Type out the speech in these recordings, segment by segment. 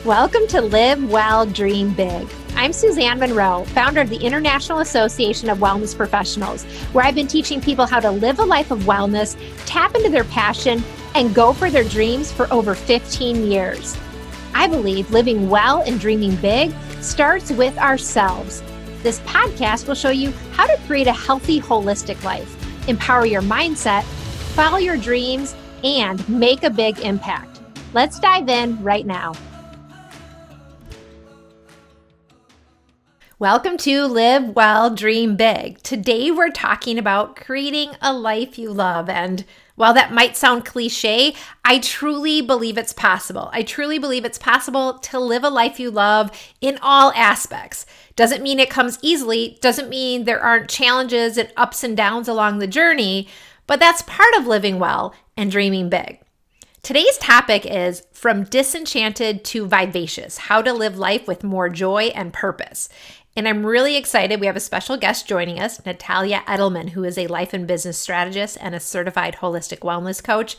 Welcome to Live Well, Dream Big. I'm Suzanne Monroe, founder of the International Association of Wellness Professionals, where I've been teaching people how to live a life of wellness, tap into their passion, and go for their dreams for over 15 years. I believe living well and dreaming big starts with ourselves. This podcast will show you how to create a healthy, holistic life, empower your mindset, follow your dreams, and make a big impact. Let's dive in right now. Welcome to Live Well, Dream Big. Today we're talking about creating a life you love. And while that might sound cliche, I truly believe it's possible. I truly believe it's possible to live a life you love in all aspects. Doesn't mean it comes easily, doesn't mean there aren't challenges and ups and downs along the journey, but that's part of living well and dreaming big. Today's topic is From Disenchanted to Vivacious, how to live life with more joy and purpose. And I'm really excited. We have a special guest joining us, Natalia Edelman, who is a life and business strategist and a certified holistic wellness coach.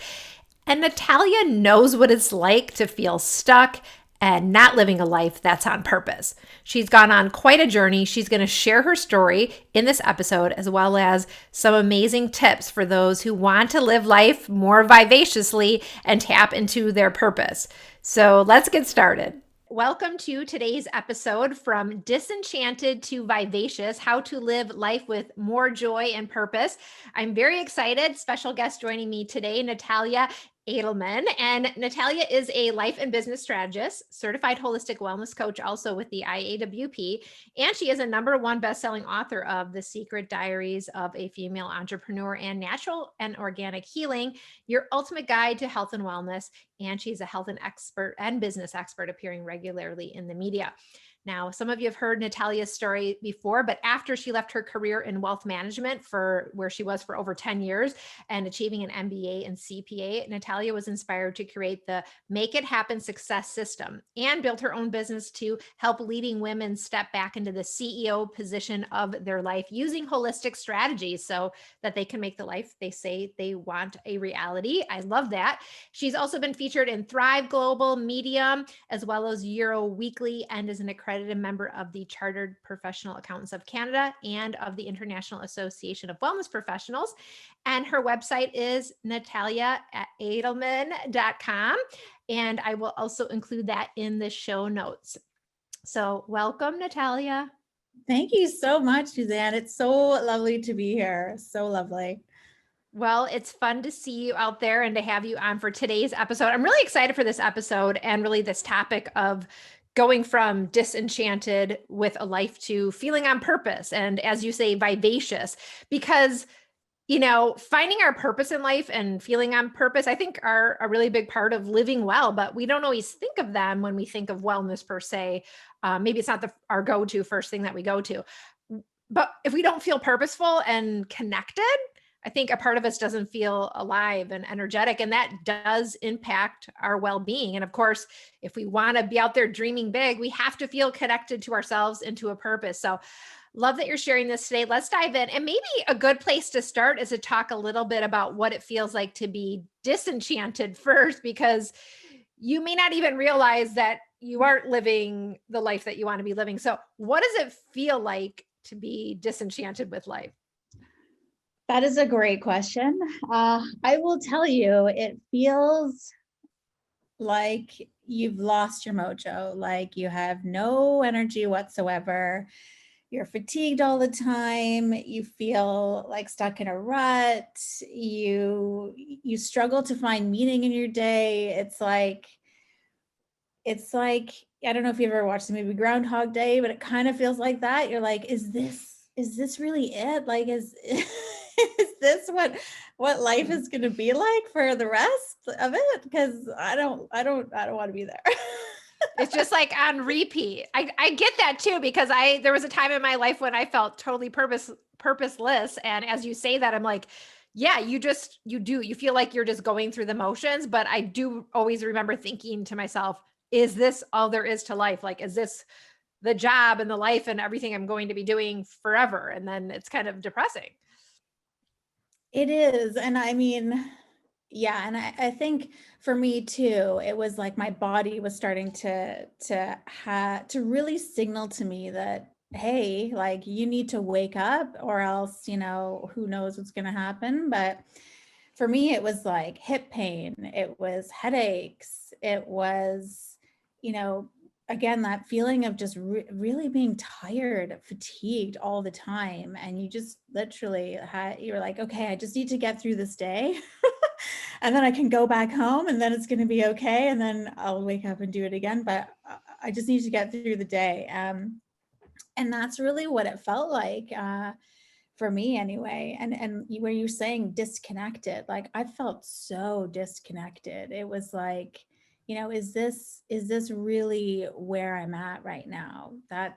And Natalia knows what it's like to feel stuck and not living a life that's on purpose. She's gone on quite a journey. She's going to share her story in this episode, as well as some amazing tips for those who want to live life more vivaciously and tap into their purpose. So let's get started. Welcome to today's episode, From Disenchanted to Vivacious, how to live life with more joy and purpose. I'm very excited. Special guest joining me today, Natalia Edelman. And Natalia is a life and business strategist, certified holistic wellness coach, also with the IAWP. And she is a #1 best-selling author of The Secret Diaries of a Female Entrepreneur and Natural and Organic Healing, Your Ultimate Guide to Health and Wellness. And she's a health and expert and business expert appearing regularly in the media. Now, some of you have heard Natalia's story before, but after she left her career in wealth management for where she was for over 10 years and achieving an MBA and CPA, Natalia was inspired to create the Make It Happen Success System and built her own business to help leading women step back into the CEO position of their life using holistic strategies so that they can make the life they say they want a reality. I love that. She's also been featured in Thrive Global, Medium, as well as Euro Weekly, and is an accredited member of the Chartered Professional Accountants of Canada and of the International Association of Wellness Professionals. And her website is nataliaedelman.com. And I will also include that in the show notes. So welcome, Natalia. Thank you so much, Suzanne. It's so lovely to be here. So lovely. Well, it's fun to see you out there and to have you on for today's episode. I'm really excited for this episode and really this topic of going from disenchanted with a life to feeling on purpose. And as you say, vivacious, because, finding our purpose in life and feeling on purpose, I think are a really big part of living well, but we don't always think of them when we think of wellness per se. Maybe it's not our go-to first thing that we go to, but if we don't feel purposeful and connected, I think a part of us doesn't feel alive and energetic, and that does impact our well-being. And of course, if we want to be out there dreaming big, we have to feel connected to ourselves and to a purpose. So love that you're sharing this today. Let's dive in. And maybe a good place to start is to talk a little bit about what it feels like to be disenchanted first, because you may not even realize that you aren't living the life that you want to be living. So what does it feel like to be disenchanted with life? That is a great question. I will tell you, it feels like you've lost your mojo, like you have no energy whatsoever. You're fatigued all the time. You feel like stuck in a rut. You struggle to find meaning in your day. It's like, I don't know if you've ever watched the movie Groundhog Day, but it kind of feels like that. You're like, is this really it? Like, is this what life is going to be like for the rest of it? Because I don't want to be there. It's just like on repeat. I get that too, because there was a time in my life when I felt totally purposeless. And as you say that, I'm like, yeah, you feel like you're just going through the motions. But I do always remember thinking to myself, is this all there is to life? Like, is this the job and the life and everything I'm going to be doing forever? And then it's kind of depressing. It is. And I mean, Yeah, and I think for me too, it was like my body was starting to really signal to me that, hey, like you need to wake up or else, who knows what's going to happen. But for me, it was like hip pain, it was headaches, it was, you know, again, that feeling of just really being tired, fatigued all the time. And you just literally you were like, okay, I just need to get through this day. And then I can go back home and then it's going to be okay. And then I'll wake up and do it again. But I just need to get through the day. And that's really what it felt like. For me anyway. And when you're saying disconnected, like I felt so disconnected. It was like, is this really where I'm at right now? That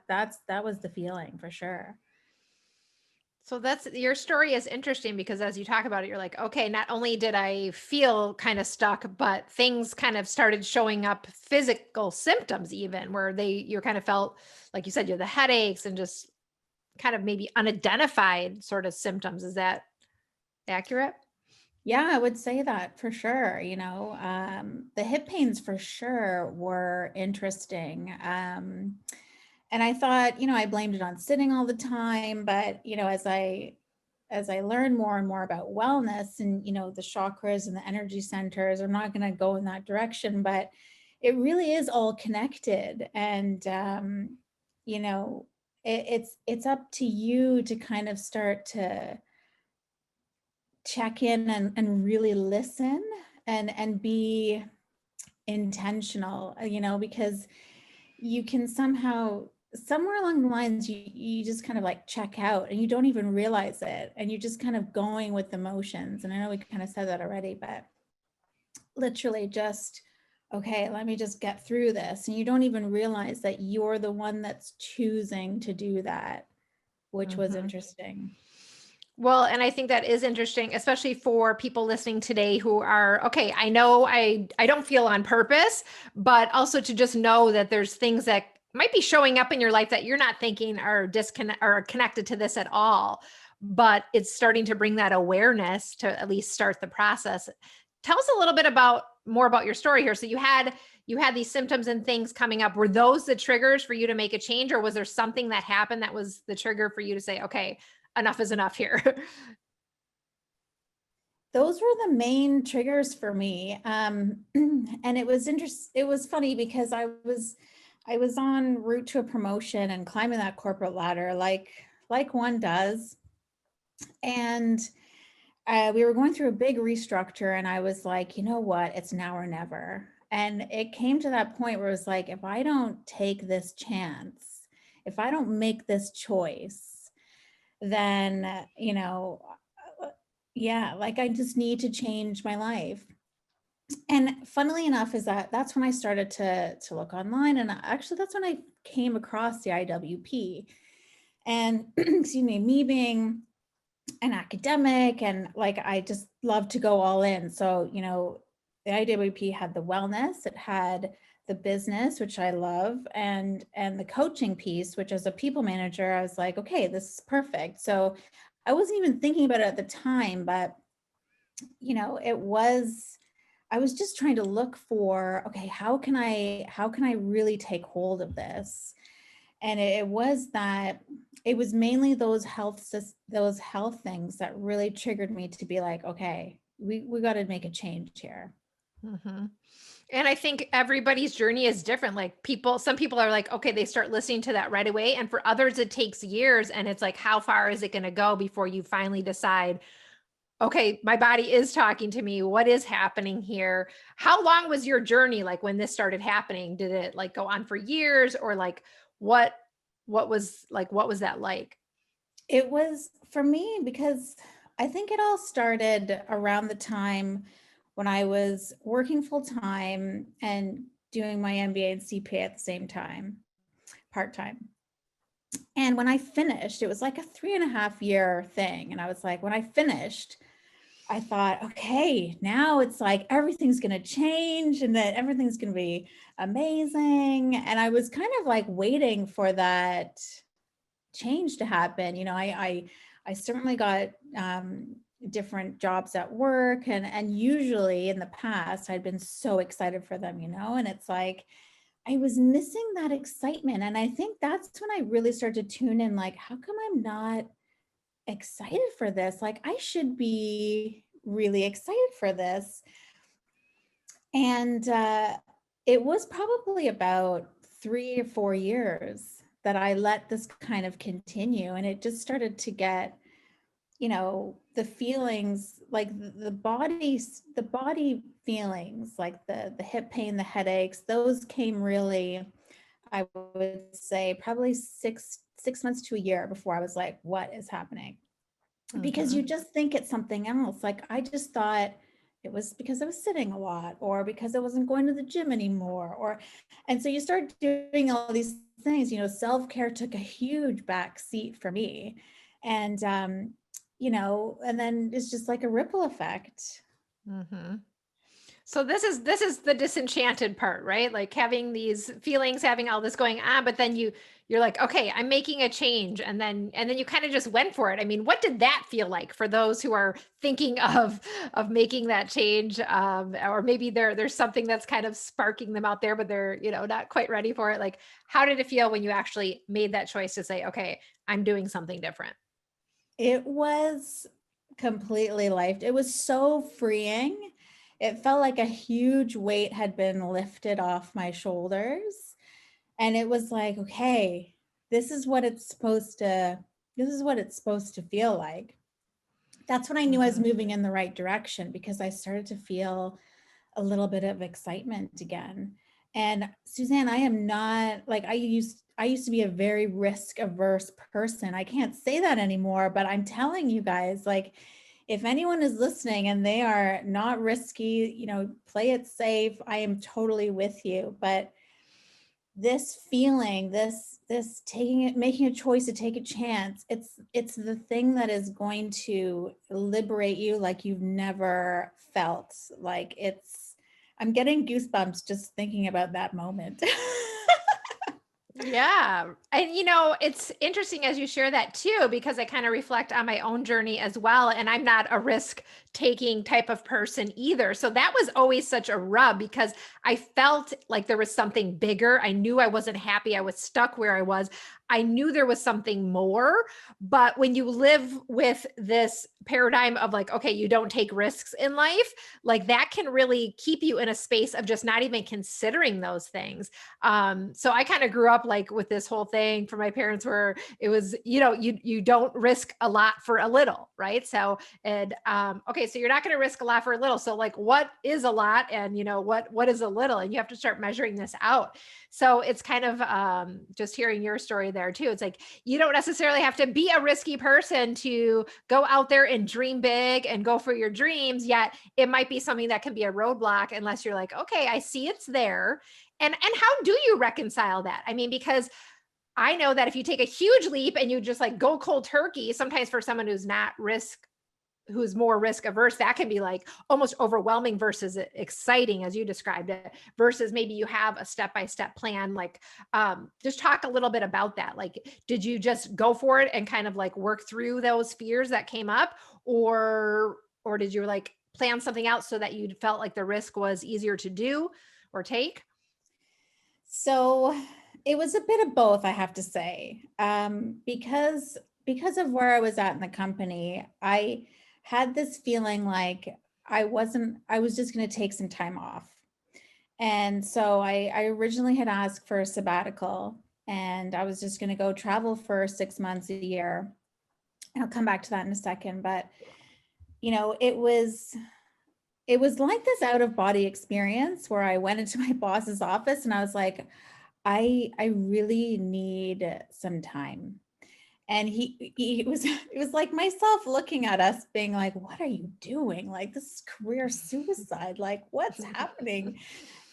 was the feeling for sure. So that's your story is interesting because as you talk about it, you're like, okay, not only did I feel kind of stuck, but things kind of started showing up, physical symptoms even where you kind of felt, like you said, you had the headaches and just kind of maybe unidentified sort of symptoms. Is that accurate? Yeah, I would say that for sure. The hip pains for sure were interesting. And I thought, I blamed it on sitting all the time, but as I learned more and more about wellness and the chakras and the energy centers, I'm not going to go in that direction, but it really is all connected. And it's up to you to kind of start to check in and really listen and be intentional, because you can somewhere along the lines, you just kind of like check out and you don't even realize it. And you're just kind of going with the motions. And I know we kind of said that already, but literally just, okay, let me just get through this. And you don't even realize that you're the one that's choosing to do that, which was interesting. Well, and I think that is interesting, especially for people listening today who are, okay, I know I don't feel on purpose, but also to just know that there's things that might be showing up in your life that you're not thinking are disconnect or connected to this at all, but it's starting to bring that awareness to at least start the process. Tell us a little bit more about your story here. So you had these symptoms and things coming up. Were those the triggers for you to make a change, or was there something that happened that was the trigger for you to say, okay, enough is enough here? Those were the main triggers for me. And it was funny because I was en route to a promotion and climbing that corporate ladder like one does. And we were going through a big restructure and I was like, you know what, it's now or never. And it came to that point where it was like, if I don't take this chance, if I don't make this choice, then, yeah, like I just need to change my life. And funnily enough, that's when I started to look online, and actually that's when I came across the IAWP. And excuse me being an academic and like I just love to go all in. So, the IAWP had the wellness, it had the business, which I love, and the coaching piece, which as a people manager, I was like, okay, this is perfect. So I wasn't even thinking about it at the time, but I was just trying to look for, okay, how can I really take hold of this? And it was mainly those health things that really triggered me to be like, okay, we got to make a change here. Mhm. And I think everybody's journey is different. Like some people are like, okay, they start listening to that right away. And for others, it takes years. And it's like, how far is it going to go before you finally decide, okay, my body is talking to me. What is happening here? How long was your journey like when this started happening? Did it like go on for years, or like what what was that like? It was for me because I think it all started around the time when I was working full time and doing my MBA and CPA at the same time, part time. And when I finished, it was like a 3.5 year thing. And I was like, when I finished, I thought, okay, now it's like everything's going to change and that everything's going to be amazing. And I was kind of like waiting for that change to happen. I certainly got different jobs at work, and usually in the past I'd been so excited for them, and it's like I was missing that excitement. And I think that's when I really started to tune in, like, how come I'm not excited for this? Like, I should be really excited for this. And it was probably about 3 or 4 years that I let this kind of continue. And it just started to get, the feelings, like the body feelings, like the hip pain, the headaches, those came really, I would say probably six months to a year before I was like, what is happening? Because you just think it's something else. Like, I just thought it was because I was sitting a lot, or because I wasn't going to the gym anymore, and so you start doing all these things. Self-care took a huge back seat for me. And and then it's just like a ripple effect. Mm-hmm. So this is the disenchanted part, right? Like having these feelings, having all this going on, but then you're like, okay, I'm making a change, and then you kind of just went for it. I mean, what did that feel like for those who are thinking of making that change, or maybe there's something that's kind of sparking them out there, but they're not quite ready for it. Like, how did it feel when you actually made that choice to say, okay, I'm doing something different? It was completely life. It was so freeing. It felt like a huge weight had been lifted off my shoulders. And it was like, okay, this is what it's supposed to, this is what it's supposed to feel like. That's when I knew I was Mm-hmm. moving in the right direction, because I started to feel a little bit of excitement again. And Suzanne, I am not like, I used to be a very risk averse person. I can't say that anymore, but I'm telling you guys, like, if anyone is listening and they are not risky, play it safe. I am totally with you. But this feeling, this taking it, making a choice to take a chance, it's the thing that is going to liberate you like you've never felt. Like, I'm getting goosebumps just thinking about that moment. Yeah. And it's interesting as you share that too, because I kind of reflect on my own journey as well. And I'm not a risk taking type of person either. So that was always such a rub, because I felt like there was something bigger. I knew I wasn't happy. I was stuck where I was. I knew there was something more. But when you live with this paradigm of like, okay, you don't take risks in life, like that can really keep you in a space of just not even considering those things. So I kind of grew up like with this whole thing from my parents, where it was, you don't risk a lot for a little, right? So, and okay, so you're not going to risk a lot for a little. So like, what is a lot, and what is a little, and you have to start measuring this out. So it's kind of just hearing your story there too. It's like, you don't necessarily have to be a risky person to go out there and dream big and go for your dreams, yet it might be something that can be a roadblock unless you're like, okay, I see it's there. And how do you reconcile that? I mean, because I know that if you take a huge leap and you just like go cold turkey, sometimes for someone who's more risk averse, that can be like almost overwhelming versus exciting, as you described it, versus maybe you have a step-by-step plan. Like, just talk a little bit about that. Like, did you just go for it and kind of like work through those fears that came up, or did you like plan something out so that you felt like the risk was easier to do or take? So it was a bit of both, I have to say. Because of where I was at in the company, I had this feeling like I was just going to take some time off. And so I originally had asked for a sabbatical, and I was just going to go travel for 6 months, a year. And I'll come back to that in a second. But, it was like this out of body experience where I went into my boss's office and I was like, I really need some time. And he was it was like myself looking at us being like, what are you doing? Like, this is career suicide. Like, what's happening?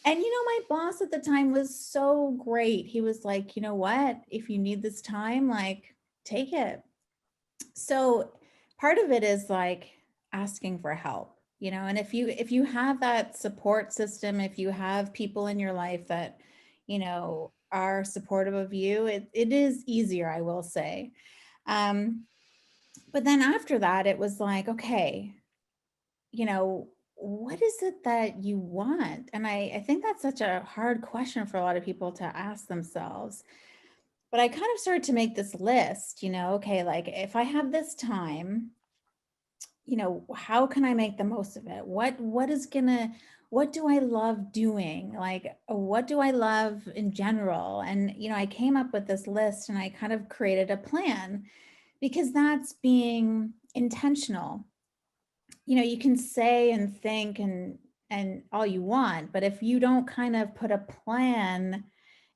And my boss at the time was so great. He was like, you know what? If you need this time, like, take it. So part of it is like asking for help, and if you have that support system, if you have people in your life that, are supportive of you, it is easier, I will say. Um, But then after that, it was like, okay, you know, what is it that you want? And I think that's such a hard question for a lot of people to ask themselves. But I kind of started to make this list, okay, like if I have this time, how can I make the most of it? What do I love doing? Like, what do I love in general? And, I came up with this list and I kind of created a plan because that's being intentional. You can say and think and all you want, but if you don't kind of put a plan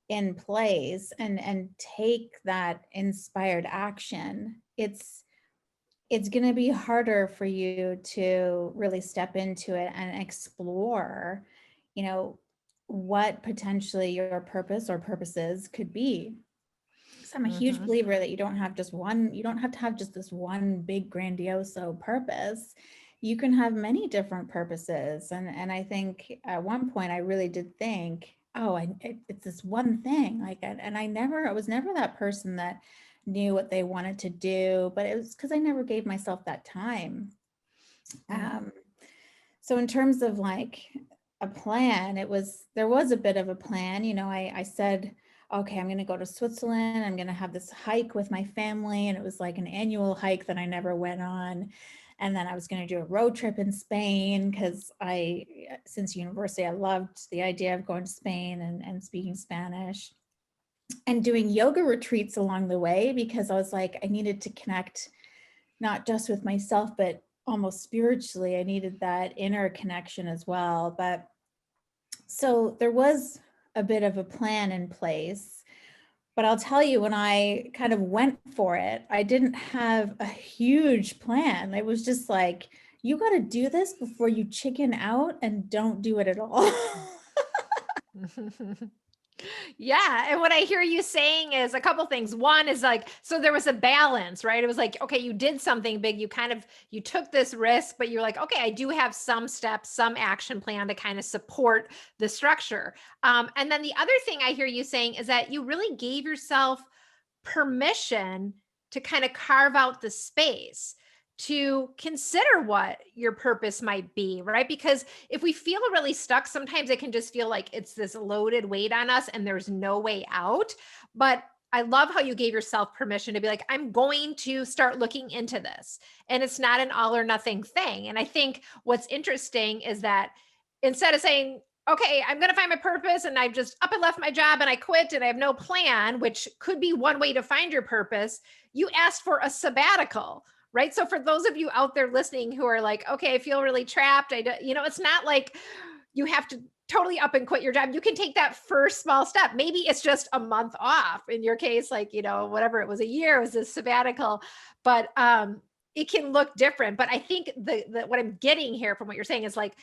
in place and take that inspired action, it's going to be harder for you to really step into it and explore, what potentially your purpose or purposes could be. So I'm a huge believer that you don't have to have just this one big grandiose purpose. You can have many different purposes. And I think at one point I really did think, oh, it's this one thing. Like, and I was never that person that knew what they wanted to do, but it was because I never gave myself that time. So in terms of like a plan, there was a bit of a plan. I said, okay, I'm going to go to Switzerland. I'm going to have this hike with my family. And it was like an annual hike that I never went on. And then I was going to do a road trip in Spain because since university, I loved the idea of going to Spain and speaking Spanish and doing yoga retreats along the way, because I was like, I needed to connect not just with myself, but almost spiritually. I needed that inner connection as well. But so there was a bit of a plan in place. But I'll tell you, when I kind of went for it, I didn't have a huge plan. It was just like, you got to do this before you chicken out and don't do it at all. Yeah. And what I hear you saying is a couple things. One is like, so there was a balance, right? It was like, okay, you did something big. You took this risk, but you're like, okay, I do have some steps, some action plan to kind of support the structure. And then the other thing I hear you saying is that you really gave yourself permission to kind of carve out the space to consider what your purpose might be, right? Because if we feel really stuck, sometimes it can just feel like it's this loaded weight on us and there's no way out. But I love how you gave yourself permission to be like, I'm going to start looking into this. And it's not an all or nothing thing. And I think what's interesting is that instead of saying, okay, I'm going to find my purpose and I've just up and left my job and I quit and I have no plan, which could be one way to find your purpose, you asked for a sabbatical, right? So for those of you out there listening who are like, okay, I feel really trapped. It's not like you have to totally up and quit your job. You can take that first small step. Maybe it's just a month off. In your case, like, whatever it was, a year, it was a sabbatical, but it can look different. But I think what I'm getting here from what you're saying is like,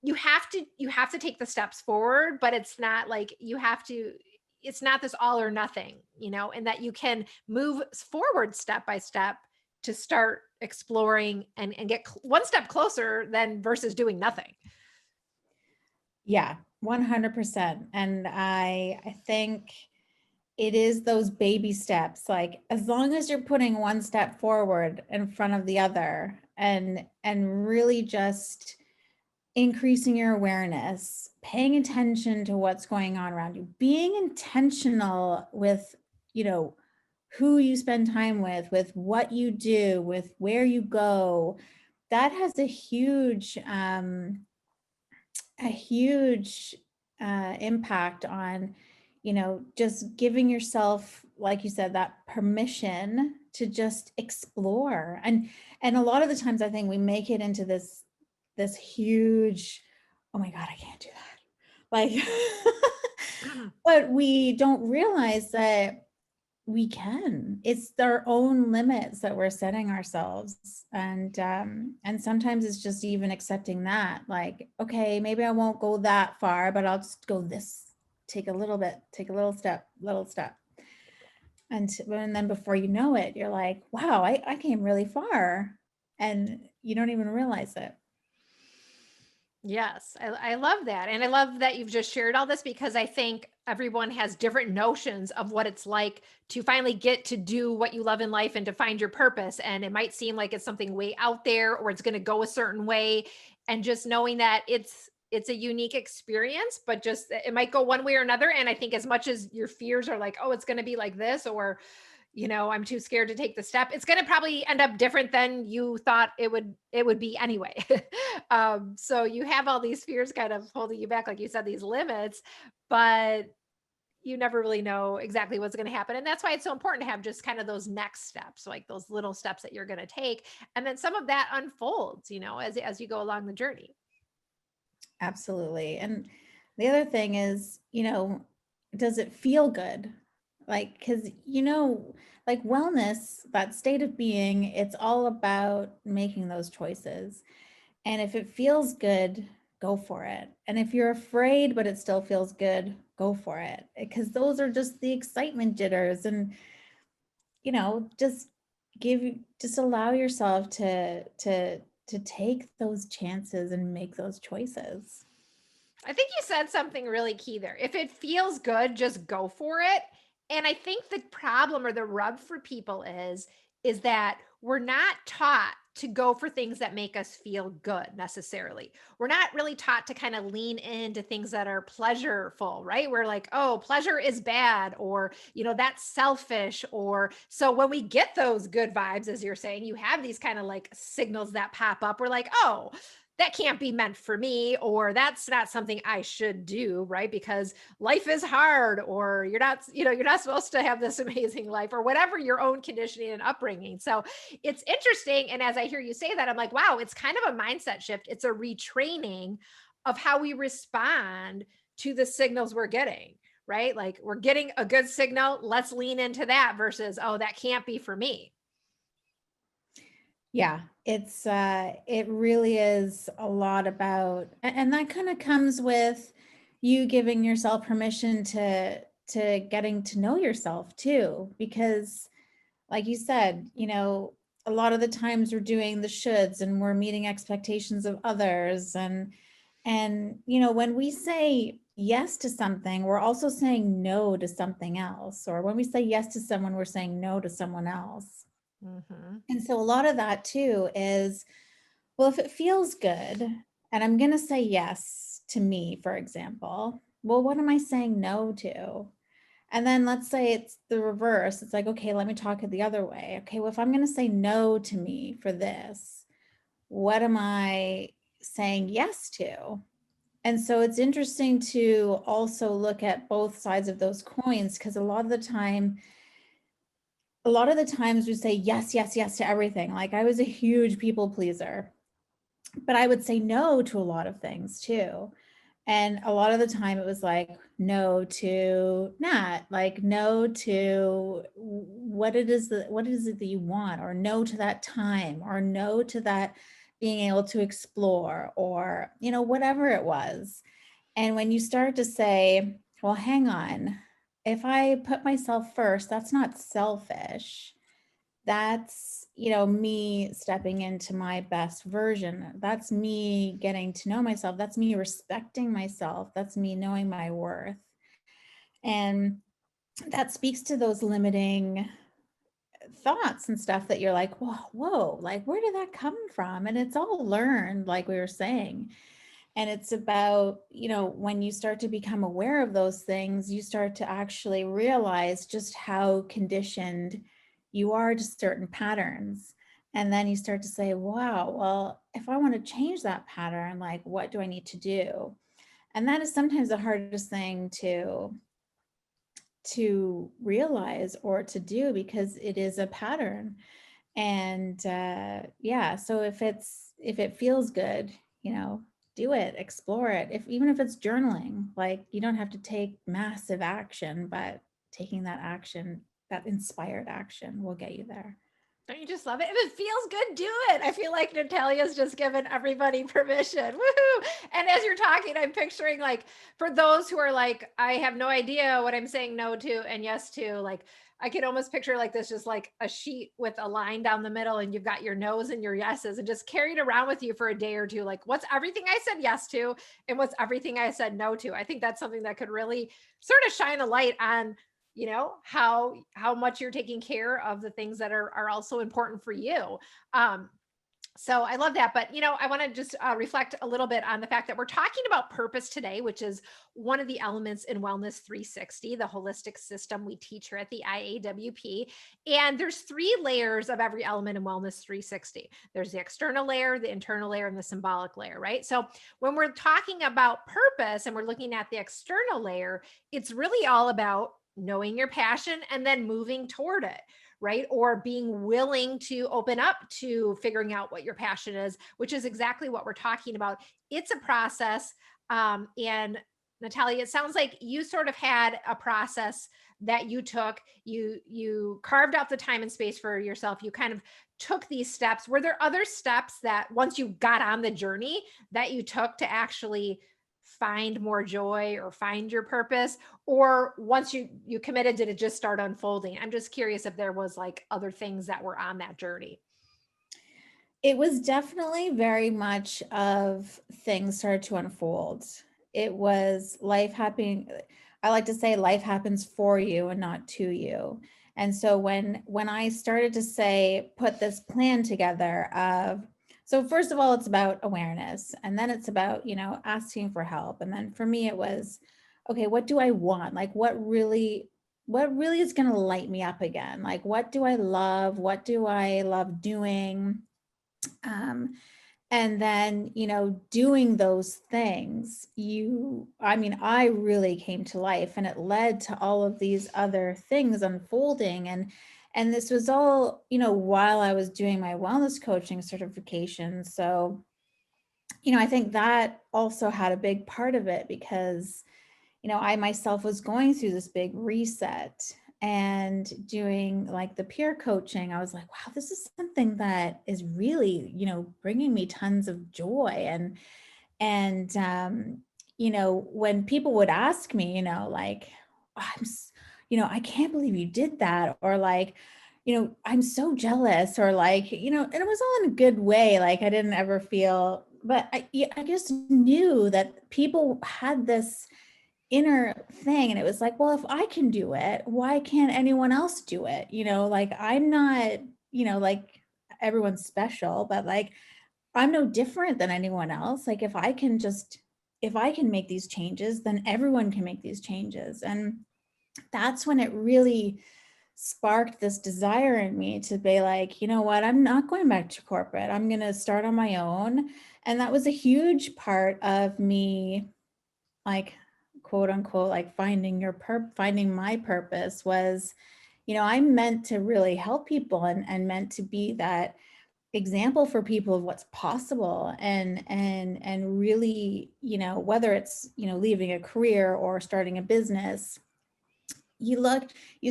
you have to take the steps forward, but it's not like it's not this all or nothing, and that you can move forward step by step to start exploring and get one step closer than versus doing nothing. Yeah, 100%. And I think it is those baby steps. Like, as long as you're putting one step forward in front of the other and really just increasing your awareness, paying attention to what's going on around you, being intentional with, who you spend time with what you do, with where you go, that has a huge impact on, just giving yourself, like you said, that permission to just explore. And a lot of the times I think we make it into this huge, oh my God, I can't do that. Like, but we don't realize that we can. It's their own limits that we're setting ourselves. And sometimes it's just even accepting that, like, okay, maybe I won't go that far, but I'll just go this, take a little step. And then before you know it, you're like, wow, I came really far. And you don't even realize it. Yes, I love that. And I love that you've just shared all this because I think everyone has different notions of what it's like to finally get to do what you love in life and to find your purpose. And it might seem like it's something way out there or it's going to go a certain way. And just knowing that it's a unique experience, but just it might go one way or another. And I think as much as your fears are like, oh, it's going to be like this, or I'm too scared to take the step. It's going to probably end up different than you thought it would be anyway. So you have all these fears kind of holding you back, like you said, these limits, but you never really know exactly what's going to happen. And that's why it's so important to have just kind of those next steps, like those little steps that you're going to take. And then some of that unfolds, as you go along the journey. Absolutely. And the other thing is, does it feel good? Like, because, like wellness, that state of being, it's all about making those choices. And if it feels good, go for it. And if you're afraid, but it still feels good, go for it. Because those are just the excitement jitters. And, just just allow yourself to take those chances and make those choices. I think you said something really key there. If it feels good, just go for it. And I think the problem or the rub for people is that we're not taught to go for things that make us feel good necessarily. We're not really taught to kind of lean into things that are pleasureful, right? We're like, "Oh, pleasure is bad," or, "that's selfish," or so when we get those good vibes, as you're saying, you have these kind of like signals that pop up. We're like, "Oh, that can't be meant for me," or "that's not something I should do," right? Because life is hard, or you're not supposed to have this amazing life, or whatever your own conditioning and upbringing. So it's interesting. And as I hear you say that, I'm like, wow, it's kind of a mindset shift. It's a retraining of how we respond to the signals we're getting, right? Like we're getting a good signal. Let's lean into that versus, oh, that can't be for me. Yeah, it really is a lot about, and that kind of comes with you giving yourself permission to getting to know yourself too, because like you said, a lot of the times we're doing the shoulds and we're meeting expectations of others, and when we say yes to something, we're also saying no to something else, or when we say yes to someone, we're saying no to someone else. Mhm. And so a lot of that too is, well, if it feels good and I'm going to say yes to me, for example, well, what am I saying no to? And then let's say it's the reverse. It's like, okay, let me talk it the other way. Okay, well, if I'm going to say no to me for this, what am I saying yes to? And so it's interesting to also look at both sides of those coins, because a lot of the times we say yes, yes, yes to everything. Like I was a huge people pleaser, but I would say no to a lot of things too. And a lot of the time it was like no to Nat, like no to what is it that you want, or no to that time, or no to that being able to explore, or whatever it was. And when you start to say, well, hang on, if I put myself first, that's not selfish. That's, me stepping into my best version. That's me getting to know myself. That's me respecting myself. That's me knowing my worth. And that speaks to those limiting thoughts and stuff that you're like, whoa, like, where did that come from? And it's all learned, like we were saying. And it's about, when you start to become aware of those things, you start to actually realize just how conditioned you are to certain patterns. And then you start to say, wow, well, if I want to change that pattern, like, what do I need to do? And that is sometimes the hardest thing to realize or to do, because it is a pattern. And yeah, so if it feels good, do it, explore it. If even if it's journaling, like you don't have to take massive action, but taking that action, that inspired action will get you there. Don't you just love it? If it feels good, do it. I feel like Natalia's just given everybody permission. Woohoo. And as you're talking, I'm picturing like for those who are like, I have no idea what I'm saying no to and yes to, like I can almost picture like this, just like a sheet with a line down the middle, and you've got your no's and your yeses, and just carry it around with you for a day or two. Like, what's everything I said yes to, and what's everything I said no to? I think that's something that could really sort of shine a light on how much you're taking care of the things that are also important for you. So I love that. But, I want to just reflect a little bit on the fact that we're talking about purpose today, which is one of the elements in Wellness 360, the holistic system we teach here at the IAWP. And there's three layers of every element in Wellness 360. There's the external layer, the internal layer, and the symbolic layer, right? So when we're talking about purpose and we're looking at the external layer, it's really all about knowing your passion and then moving toward it, right? Or being willing to open up to figuring out what your passion is, which is exactly what we're talking about. It's a process. And Natalia, it sounds like you sort of had a process that you took. You carved out the time and space for yourself. You kind of took these steps. Were there other steps that once you got on the journey that you took to actually find more joy or find your purpose, or once you committed, did it just start unfolding? I'm just curious if there was like other things that were on that journey. It was definitely very much of things started to unfold. It was life happening. I like to say life happens for you and not to you. And so when I started to say, put this plan together of, so first of all, it's about awareness, and then it's about, asking for help. And then for me, it was, okay, what do I want? Like what really is going to light me up again? Like, what do I love? What do I love doing? Um, and then, doing those things, I really came to life, and it led to all of these other things unfolding. And this was all, while I was doing my wellness coaching certification. So, I think that also had a big part of it, because I myself was going through this big reset and doing like the peer coaching. I was like, wow, this is something that is really, bringing me tons of joy. And when people would ask me, like, "Oh, I can't believe you did that," or like, I'm so jealous, or like, and it was all in a good way. Like, I didn't ever feel, but I just knew that people had this inner thing, and it was like, well, if I can do it, why can't anyone else do it? Like, I'm not, like, everyone's special, but like, I'm no different than anyone else. Like, if I can make these changes, then everyone can make these changes. And that's when it really sparked this desire in me to be like, you know what, I'm not going back to corporate. I'm going to start on my own. And that was a huge part of me, like, quote unquote, like finding my purpose was, I'm meant to really help people, and meant to be that example for people of what's possible. And really, whether it's, leaving a career or starting a business, you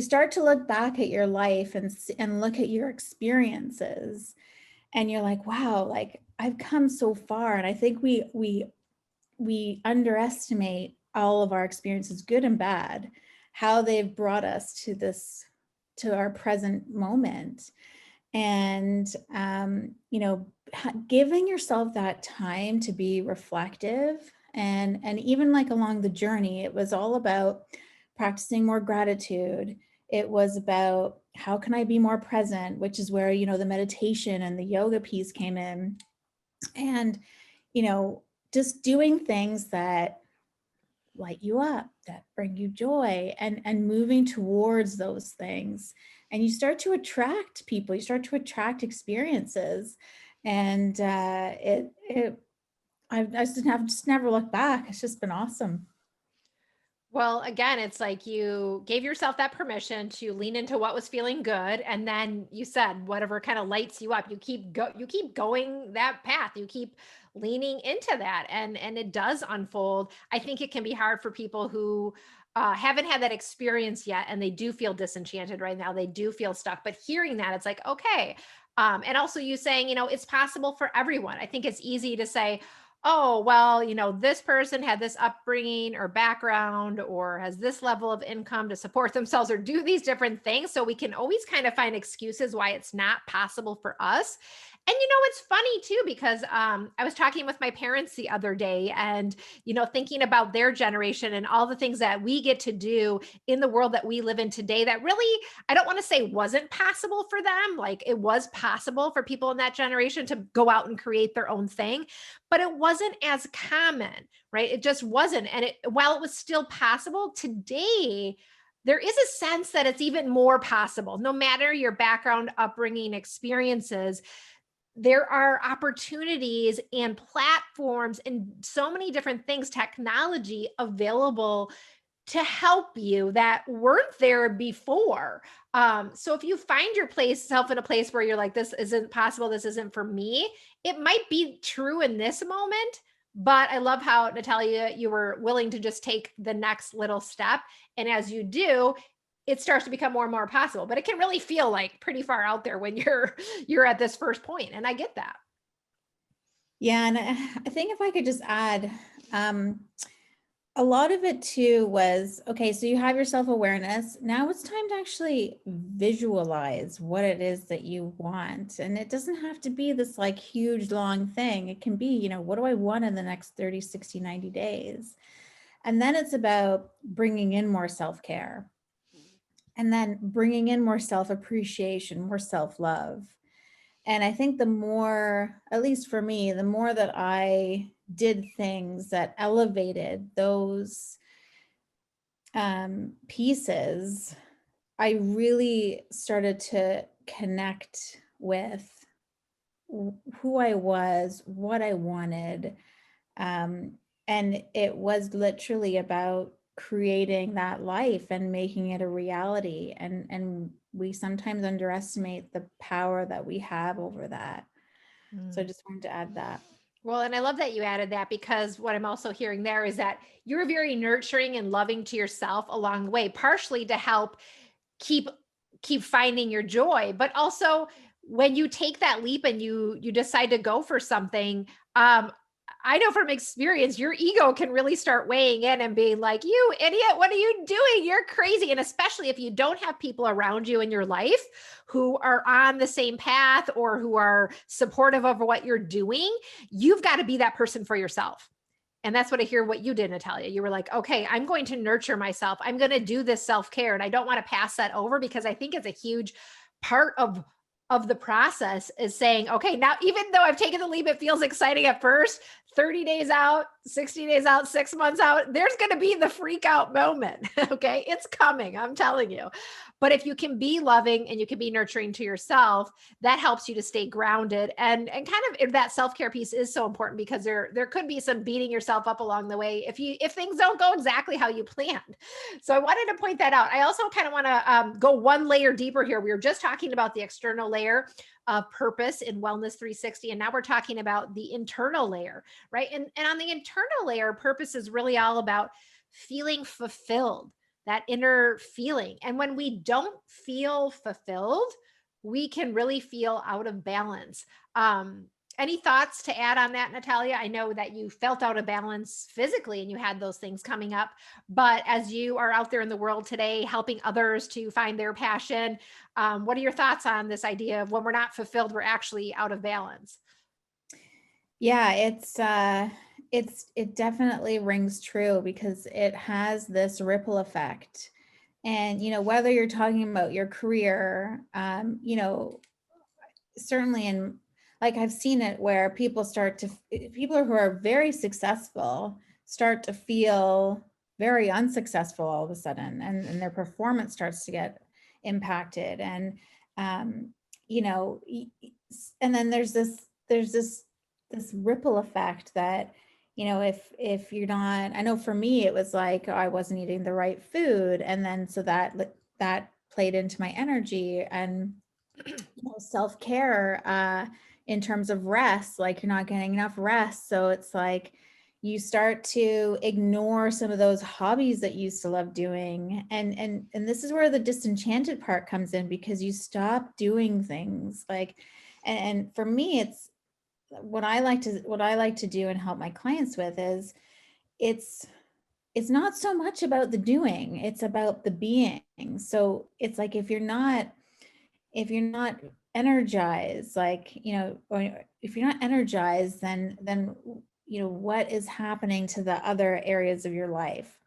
start to look back at your life and look at your experiences, and you're like, wow, like, I've come so far. And I think we underestimate all of our experiences, good and bad, how they've brought us to our present moment. And giving yourself that time to be reflective, and even like along the journey, it was all about practicing more gratitude. It was about, how can I be more present, which is where, the meditation and the yoga piece came in. And just doing things that light you up, that bring you joy, and moving towards those things. And you start to attract people, you start to attract experiences. And I just never looked back. It's just been awesome. Well, again, it's like you gave yourself that permission to lean into what was feeling good, and then you said whatever kind of lights you up, you keep going that path. You keep leaning into that, and it does unfold. I think it can be hard for people who haven't had that experience yet, and they do feel disenchanted right now. They do feel stuck. But hearing that, it's like, okay. And also you saying, it's possible for everyone. I think it's easy to say, oh, well, this person had this upbringing or background or has this level of income to support themselves or do these different things. So we can always kind of find excuses why it's not possible for us. And it's funny too, because I was talking with my parents the other day and, thinking about their generation and all the things that we get to do in the world that we live in today that really, I don't want to say wasn't possible for them. Like it was possible for people in that generation to go out and create their own thing, but it wasn't as common, right? It just wasn't. And while it was still possible today, there is a sense that it's even more possible, no matter your background, upbringing, experiences. There are opportunities and platforms and so many different things, technology available to help you that weren't there before. So if you find yourself in a place where you're like, this isn't possible, this isn't for me, it might be true in this moment. But I love how, Natalia, you were willing to just take the next little step. And as you do, it starts to become more and more possible. But it can really feel like pretty far out there when you're at this first point. And I get that. Yeah, and I think if I could just add, a lot of it too was, okay, so you have your self-awareness. Now it's time to actually visualize what it is that you want. And it doesn't have to be this like huge long thing. It can be, what do I want in the next 30, 60, 90 days? And then it's about bringing in more self-care and then bringing in more self-appreciation, more self-love. And I think the more, at least for me, the more that I did things that elevated those pieces, I really started to connect with who I was, what I wanted. And it was literally about creating that life and making it a reality. And we sometimes underestimate the power that we have over that. So I just wanted to add that. Well, and I love that you added that, because what I'm also hearing there is that you're very nurturing and loving to yourself along the way, partially to help keep finding your joy, but also when you take that leap and you decide to go for something, I know from experience your ego can really start weighing in and being like, you idiot, what are you doing? You're crazy. And especially if you don't have people around you in your life who are on the same path or who are supportive of what you're doing, you've got to be that person for yourself. And that's what I hear what you did, Natalia. You were like, okay, I'm going to nurture myself. I'm going to do this self-care. And I don't want to pass that over, because I think it's a huge part of the process is saying, okay, now, even though I've taken the leap, it feels exciting at first, 30 days out, 60 days out, 6 months out, there's going to be the freak out moment. Okay. It's coming. I'm telling you. But if you can be loving and you can be nurturing to yourself, that helps you to stay grounded. And kind of, if that self-care piece is so important, because there could be some beating yourself up along the way if things don't go exactly how you planned. So I wanted to point that out. I also kind of want to go one layer deeper here. We were just talking about the external layer of purpose in Wellness 360, and now we're talking about the internal layer, right? And on the internal layer, purpose is really all about feeling fulfilled, that inner feeling. And when we don't feel fulfilled, we can really feel out of balance. Any thoughts to add on that, Natalia? I know that you felt out of balance physically and you had those things coming up, but as you are out there in the world today, helping others to find their passion, what are your thoughts on this idea of when we're not fulfilled, we're actually out of balance? Yeah, it definitely rings true because it has this ripple effect. And whether you're talking about your career, certainly in, like, I've seen it where people who are very successful start to feel very unsuccessful all of a sudden, and their performance starts to get impacted. And and then there's this ripple effect that if you're not, I know for me, it was like, I wasn't eating the right food. And then, so that played into my energy and, self-care, in terms of rest, like you're not getting enough rest. So it's like, you start to ignore some of those hobbies that you used to love doing. And this is where the disenchanted part comes in, because you stop doing things like, and for me, it's what I like to do and help my clients with is, it's it's not so much about the doing, it's about the being. So it's like, if you're not energized, like, or if you're not energized, then what is happening to the other areas of your life.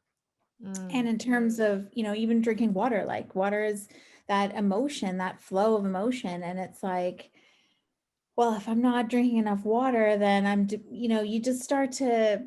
And Mm, in terms of, even drinking water, like water is that emotion, that flow of emotion. And it's like, well, if I'm not drinking enough water, then you just start to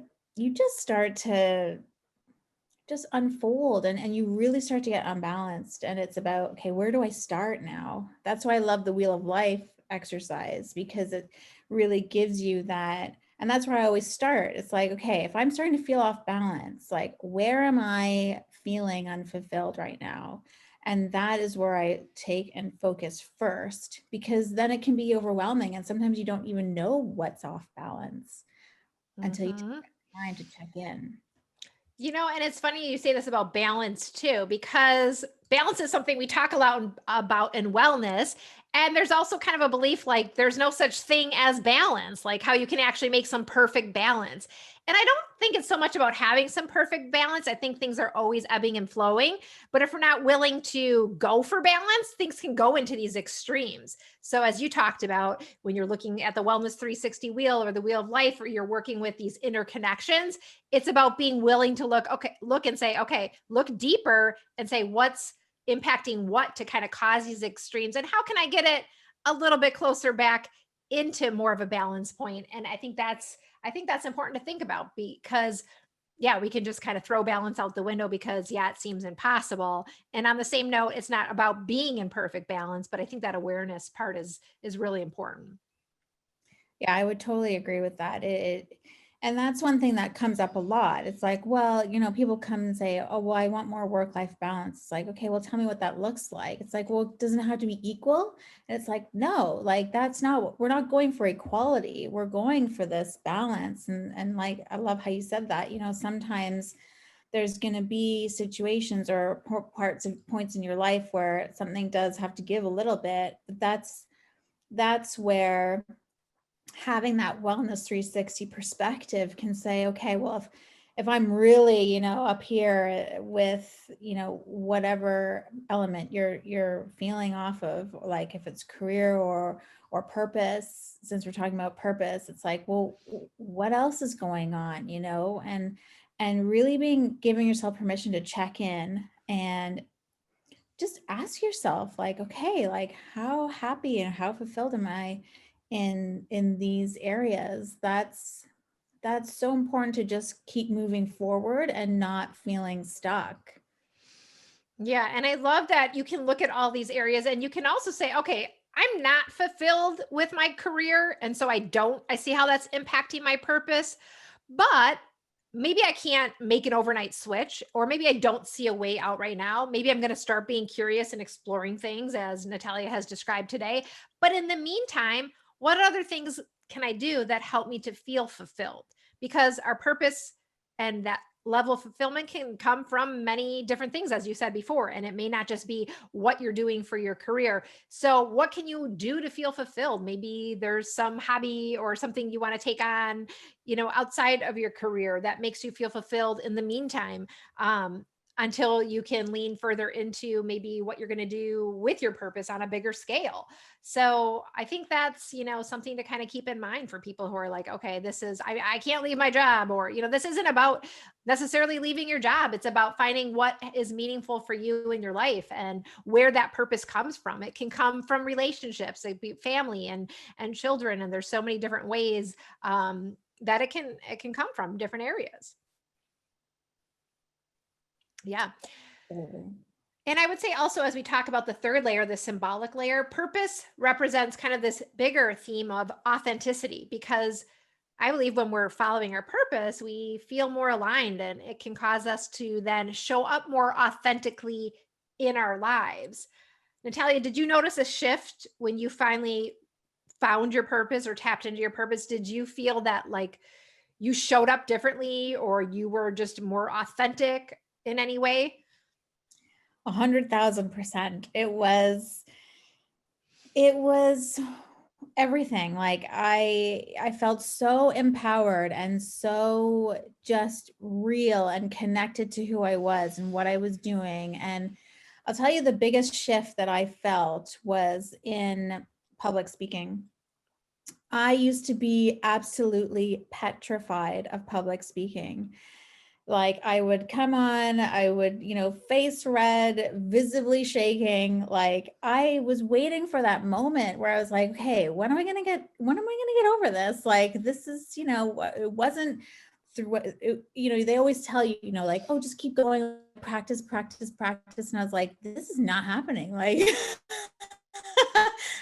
just unfold, and you really start to get unbalanced. And it's about, okay, where do I start now? That's why I love the Wheel of Life exercise, because it really gives you that. And that's where I always start. It's like, okay, if I'm starting to feel off balance, like, where am I feeling unfulfilled right now? And that is where I take and focus first, because then it can be overwhelming. And sometimes you don't even know what's off balance until you take mhm. time to check in. And it's funny you say this about balance too, because balance is something we talk a lot about in wellness. And there's also kind of a belief like there's no such thing as balance, like how you can actually make some perfect balance. And I don't think it's so much about having some perfect balance. I think things are always ebbing and flowing. But if we're not willing to go for balance, things can go into these extremes. So, as you talked about, when you're looking at the Wellness 360 wheel or the Wheel of Life, or you're working with these interconnections, it's about being willing to look and say, okay, look deeper and say what's impacting what to kind of cause these extremes, and how can I get it a little bit closer back into more of a balance point. And I think that's important to think about, because yeah, we can just kind of throw balance out the window because yeah, it seems impossible. And on the same note, it's not about being in perfect balance, but I think that awareness part is really important. Yeah, I would totally agree with that. And that's one thing that comes up a lot. It's like, well, people come and say, "Oh, well, I want more work-life balance." It's like, okay, well, tell me what that looks like. It's like, well, doesn't it have to be equal? And it's like, no, like that's not we're not going for equality. We're going for this balance. And like, I love how you said that. Sometimes there's going to be situations or parts of points in your life where something does have to give a little bit, but that's where having that wellness 360 perspective can say, okay, well, if I'm really, up here with, whatever element you're feeling off of, like if it's career or purpose, since we're talking about purpose, it's like, well, what else is going on, and really giving yourself permission to check in and just ask yourself, like, okay, like, how happy and how fulfilled am I in these areas? That's so important, to just keep moving forward and not feeling stuck. Yeah. And I love that you can look at all these areas and you can also say, okay, I'm not fulfilled with my career. And so I see how that's impacting my purpose, but maybe I can't make an overnight switch, or maybe I don't see a way out right now. Maybe I'm going to start being curious and exploring things as Natalia has described today. But in the meantime, what other things can I do that help me to feel fulfilled? Because our purpose and that level of fulfillment can come from many different things, as you said before, and it may not just be what you're doing for your career. So what can you do to feel fulfilled? Maybe there's some hobby or something you want to take on, outside of your career that makes you feel fulfilled in the meantime, until you can lean further into maybe what you're going to do with your purpose on a bigger scale. So I think that's, something to kind of keep in mind for people who are like, okay, I can't leave my job, or, this isn't about necessarily leaving your job. It's about finding what is meaningful for you in your life and where that purpose comes from. It can come from relationships, like family and children. And there's so many different ways, that it can come from different areas. Yeah. Absolutely. And I would say also, as we talk about the third layer, the symbolic layer, purpose represents kind of this bigger theme of authenticity, because I believe when we're following our purpose, we feel more aligned, and it can cause us to then show up more authentically in our lives. Natalia, did you notice a shift when you finally found your purpose or tapped into your purpose? Did you feel that like you showed up differently, or you were just more authentic in any way? 100,000%. It was everything. Like I felt so empowered and so just real and connected to who I was and what I was doing. And I'll tell you, the biggest shift that I felt was in public speaking. I used to be absolutely petrified of public speaking. Like I would come on, I would, face red, visibly shaking. Like I was waiting for that moment where I was like, okay, when am I going to get over this? Like, this is, it wasn't through what, they always tell you, like, oh, just keep going, practice, practice, practice. And I was like, this is not happening. Like,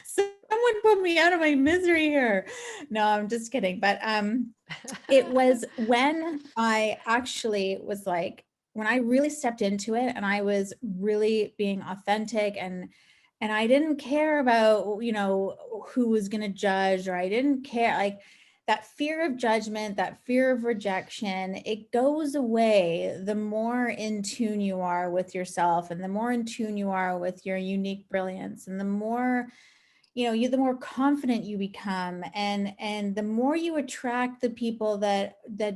someone put me out of my misery here. No, I'm just kidding. But, it was when I actually was like, when I really stepped into it and I was really being authentic, and I didn't care about, who was going to judge, or I didn't care, like that fear of judgment, that fear of rejection, it goes away the more in tune you are with yourself, and the more in tune you are with your unique brilliance, and the more the more confident you become, and the more you attract the people that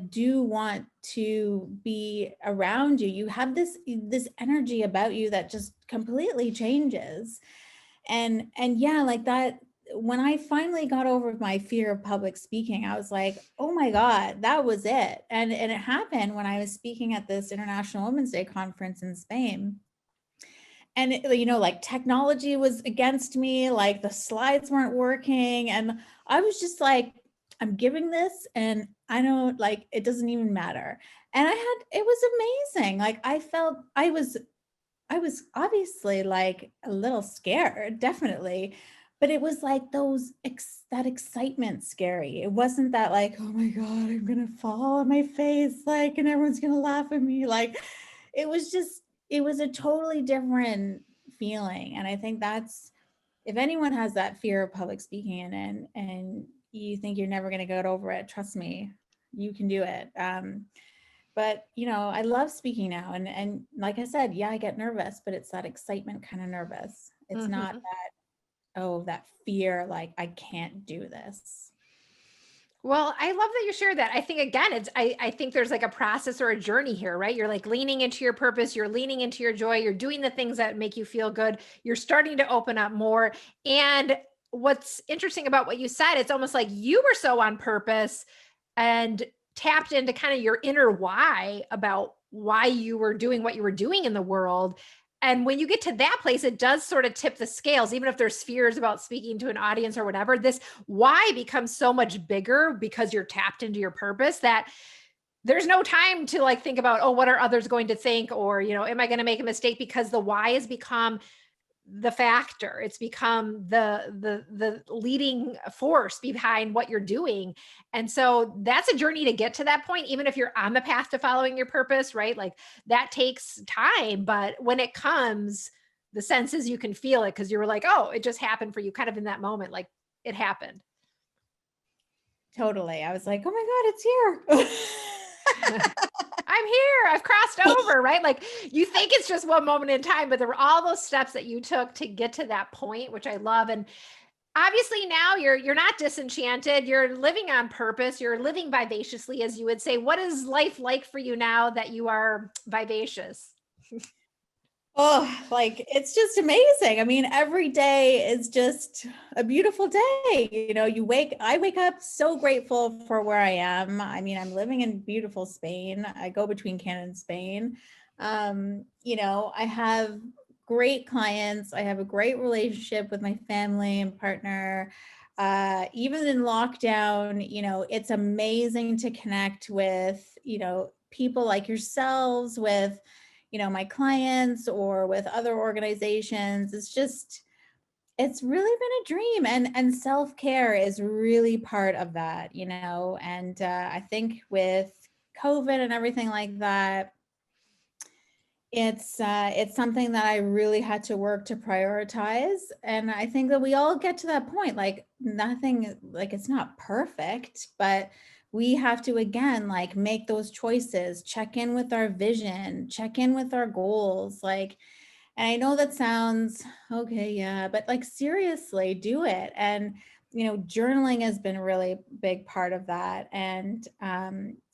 do want to be around you. You have this energy about you that just completely changes. And yeah, like that, when I finally got over my fear of public speaking, I was like, oh my God, that was it. And it happened when I was speaking at this International Women's Day conference in Spain. And like technology was against me, like the slides weren't working, and I was just like, I'm giving this, and I don't, like, it doesn't even matter. And it was amazing. Like I was obviously like a little scared, definitely, but it was like that excitement scary. It wasn't that like, oh my God, I'm gonna fall on my face, like, and everyone's gonna laugh at me. Like, it was just, it was a totally different feeling. And I think that's, if anyone has that fear of public speaking, and you think you're never gonna get over it, trust me, you can do it. But I love speaking now, and like I said, yeah, I get nervous, but it's that excitement kind of nervous. It's not Mhm. that, oh, that fear, like I can't do this. Well, I love that you shared that. I think again, I think there's like a process or a journey here, right? You're like leaning into your purpose, you're leaning into your joy, you're doing the things that make you feel good, you're starting to open up more. And what's interesting about what you said, it's almost like you were so on purpose and tapped into kind of your inner why about why you were doing what you were doing in the world. And when you get to that place, it does sort of tip the scales, even if there's fears about speaking to an audience or whatever. This why becomes so much bigger because you're tapped into your purpose, that there's no time to like think about, oh, what are others going to think? Or, am I going to make a mistake? Because the why has become the factor. It's become the leading force behind what you're doing. And so that's a journey to get to that point, even if you're on the path to following your purpose, right? Like that takes time, but when it comes, the sense is you can feel it because you were like, oh, it just happened for you kind of in that moment, like it happened. Totally. I was like, oh my God, it's here. I'm here. I've crossed over, right? Like you think it's just one moment in time, but there were all those steps that you took to get to that point, which I love. And obviously now you're not disenchanted. You're living on purpose. You're living vivaciously, as you would say. What is life like for you now that you are vivacious? Oh, like it's just amazing. I mean, every day is just a beautiful day. I wake up so grateful for where I am. I mean, I'm living in beautiful Spain. I go between Canada and Spain. I have great clients. I have a great relationship with my family and partner. Even in lockdown, it's amazing to connect with, people like yourselves, with my clients, or with other organizations. It's just, It's really been a dream, and self-care is really part of that, you know, and I think with COVID and everything like that, it's something that I really had to work to prioritize. And I think that we all get to that point, like nothing, like it's not perfect, but we have to again like make those choices, check in with our vision, check in with our goals, like, and I know that sounds okay, yeah, but like seriously, do it. And you know, journaling has been a really big part of that. And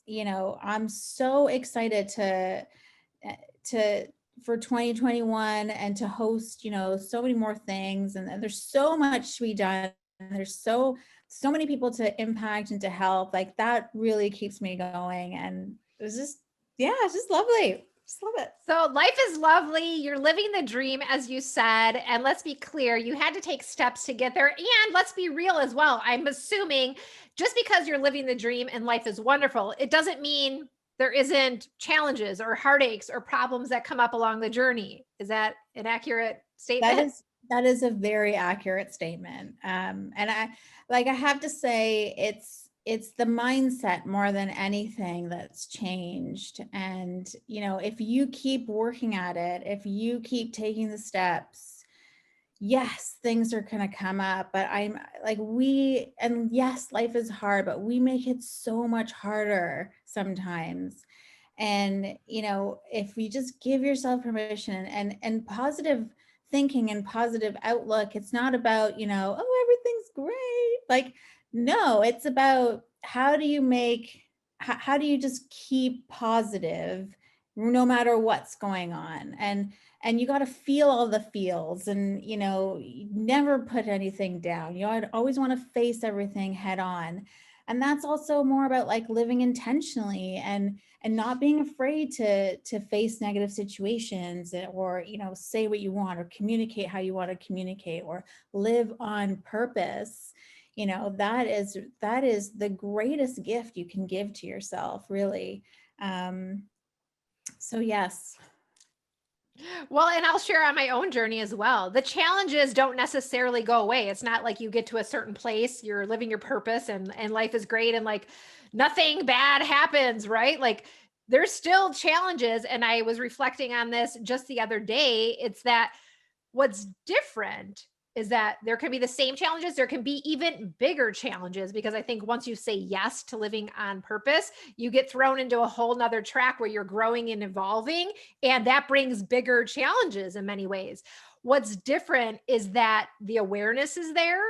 you know, I'm so excited eh, to for 2021 and to host, you know, so many more things. And there's so much to be done. There's so many people to impact and to help. Like that really keeps me going. And it was just, yeah, it's just lovely. Just love it. So life is lovely. You're living the dream, as you said. And let's be clear, you had to take steps to get there. And let's be real as well. I'm assuming just because you're living the dream and life is wonderful, it doesn't mean there isn't challenges or heartaches or problems that come up along the journey. Is that an accurate That statement? is that is a very accurate statement. And I have to say it's the mindset more than anything that's changed. And you know, if you keep working at it, if you keep taking the steps, yes, things are going to come up, but I'm like and yes, life is hard, but we make it so much harder sometimes. And you know, if you just give yourself permission and positive thinking and positive outlook, it's not about, you know, oh, everything's great. Like, no, it's about how do you make, how do you just keep positive no matter what's going on. And you got to feel all the feels, and you know, never put anything down. You know, I'd always want to face everything head on. And that's also more about like living intentionally and not being afraid to face negative situations, or you know, say what you want or communicate how you want to communicate or live on purpose. You know, that is the greatest gift you can give to yourself, really. So yes. Well, and I'll share on my own journey as well. The challenges don't necessarily go away. It's not like you get to a certain place, you're living your purpose and life is great and like nothing bad happens, right? Like there's still challenges, and I was reflecting on this just the other day. It's that what's different is that there can be the same challenges, there can be even bigger challenges, because I think once you say yes to living on purpose, you get thrown into a whole nother track where you're growing and evolving, and that brings bigger challenges in many ways. What's different is that the awareness is there,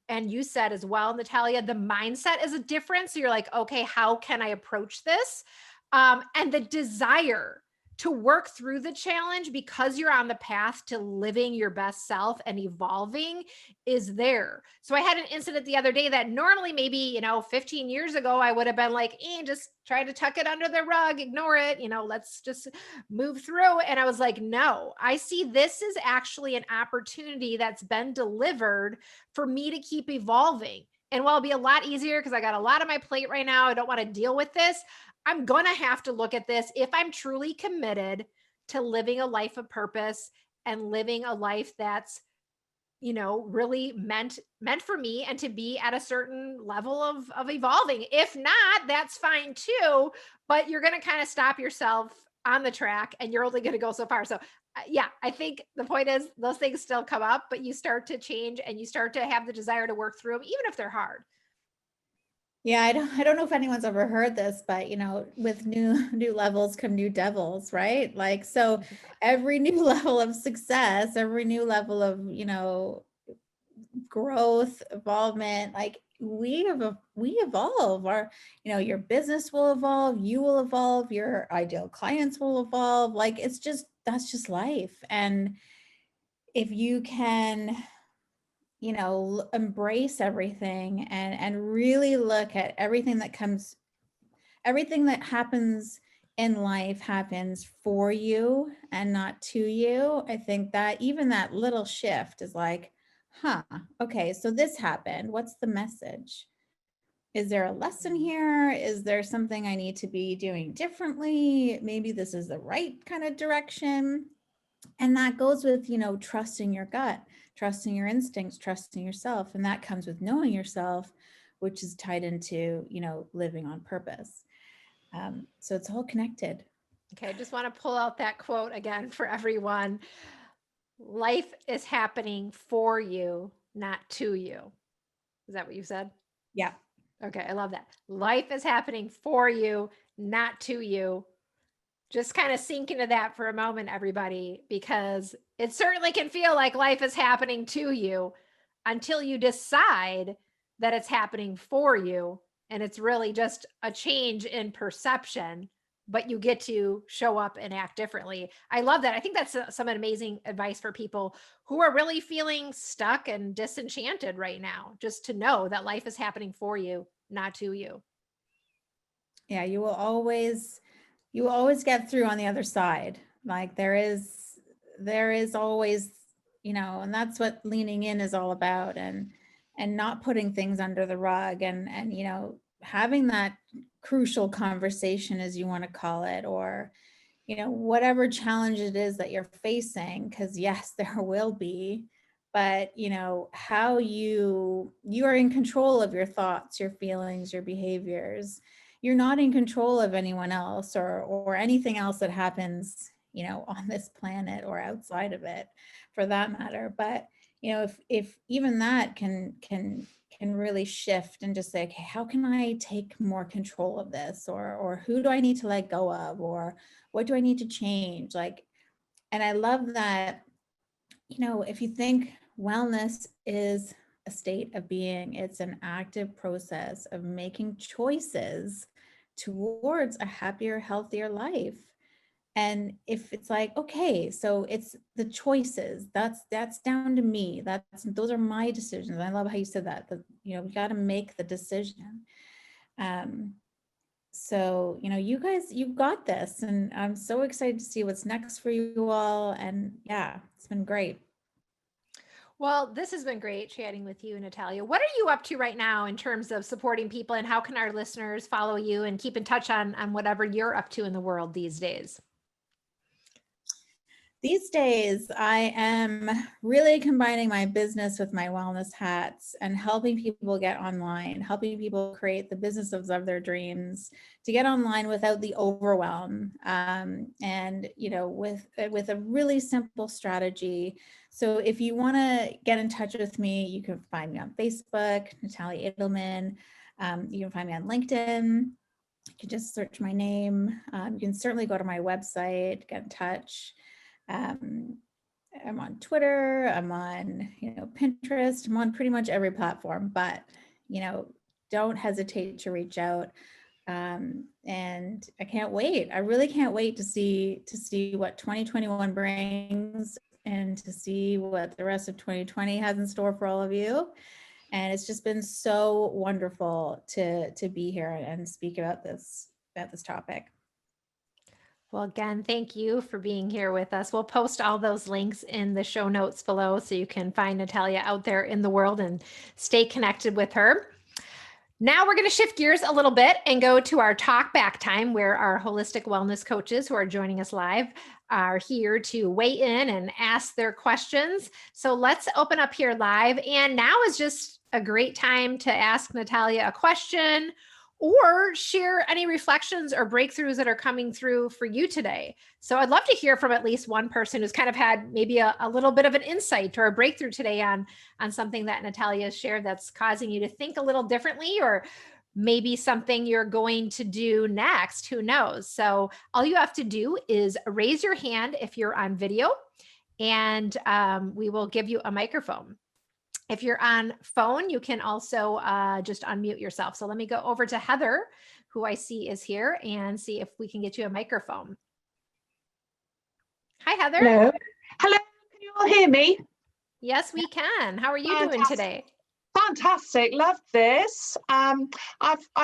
and you said as well, Natalia, the mindset is a difference. So you're like, okay, how can I approach this? And the desire to work through the challenge because you're on the path to living your best self and evolving is there. So I had an incident the other day that normally maybe, 15 years ago, I would have been like, just try to tuck it under the rug, ignore it, let's just move through. And I was like, no, I see this is actually an opportunity that's been delivered for me to keep evolving. And while it'll be a lot easier because I got a lot on my plate right now, I don't want to deal with this. I'm going to have to look at this if I'm truly committed to living a life of purpose and living a life that's really meant for me and to be at a certain level of evolving. If not, that's fine too, but you're going to kind of stop yourself on the track and you're only going to go so far. So yeah, I think the point is those things still come up, but you start to change and you start to have the desire to work through them, even if they're hard. Yeah, I don't know if anyone's ever heard this, but you know, with new levels come new devils, right? Like, so every new level of success, every new level of, you know, growth, involvement, like we evolve. Our, you know, your business will evolve, you will evolve, your ideal clients will evolve. Like it's just, that's just life. And if you can, you know, embrace everything and really look at everything that comes, everything that happens in life happens for you and not to you. I think that even that little shift is like, huh, okay, so this happened. What's the message? Is there a lesson here? Is there something I need to be doing differently? Maybe this is the right kind of direction. And that goes with, trusting your gut, trusting your instincts, trusting yourself. And that comes with knowing yourself, which is tied into, living on purpose. So it's all connected. Okay, I just want to pull out that quote again for everyone. Life is happening for you, not to you. Is that what you said? Yeah. Okay, I love that. Life is happening for you, not to you. Just kind of sink into that for a moment, everybody, because it certainly can feel like life is happening to you until you decide that it's happening for you. And it's really just a change in perception, but you get to show up and act differently. I love that. I think that's some amazing advice for people who are really feeling stuck and disenchanted right now, just to know that life is happening for you, not to you. Yeah, you will always get through on the other side. Like there is always, and that's what leaning in is all about, and not putting things under the rug, and having that crucial conversation, as you want to call it, or whatever challenge it is that you're facing, because yes, there will be, but how you are in control of your thoughts, your feelings, your behaviors. You're not in control of anyone else or anything else that happens on this planet or outside of it, for that matter. But if even that can really shift and just say, okay, how can I take more control of this, or who do I need to let go of, or what do I need to change? Like, and I love that, if you think wellness is a state of being, it's an active process of making choices towards a happier, healthier life. And if it's like, okay, so it's the choices, that's down to me. Those are my decisions. I love how you said that we got to make the decision. So, you guys, you've got this, and I'm so excited to see what's next for you all. And yeah, it's been great. Well, this has been great chatting with you, Natalia. What are you up to right now in terms of supporting people, and how can our listeners follow you and keep in touch on whatever you're up to in the world these days? These days, I am really combining my business with my wellness hats and helping people get online, helping people create the businesses of their dreams, to get online without the overwhelm, and with a really simple strategy. So if you want to get in touch with me, you can find me on Facebook, Natalia Edelman. You can find me on LinkedIn. You can just search my name. You can certainly go to my website, get in touch. I'm on Twitter, I'm on, Pinterest, I'm on pretty much every platform, but, don't hesitate to reach out. And I can't wait. I really can't wait to see what 2021 brings, and to see what the rest of 2020 has in store for all of you. And it's just been so wonderful to be here and speak about this topic. Well, again, thank you for being here with us. We'll post all those links in the show notes below so you can find Natalia out there in the world and stay connected with her. Now we're going to shift gears a little bit and go to our talk back time, where our holistic wellness coaches who are joining us live are here to weigh in and ask their questions. So let's open up here live. And now is just a great time to ask Natalia a question or share any reflections or breakthroughs that are coming through for you today. So I'd love to hear from at least one person who's kind of had maybe a little bit of an insight or a breakthrough today on something that Natalia shared that's causing you to think a little differently, or maybe something you're going to do next. Who knows? So all you have to do is raise your hand if you're on video, and we will give you a microphone. If you're on phone, you can also just unmute yourself. So let me go over to Heather, who I see is here, and see if we can get you a microphone. Hi, Heather. Hello. Hello. Can you all hear me? Yes, we can. How are you doing today? Fantastic. Love this. I've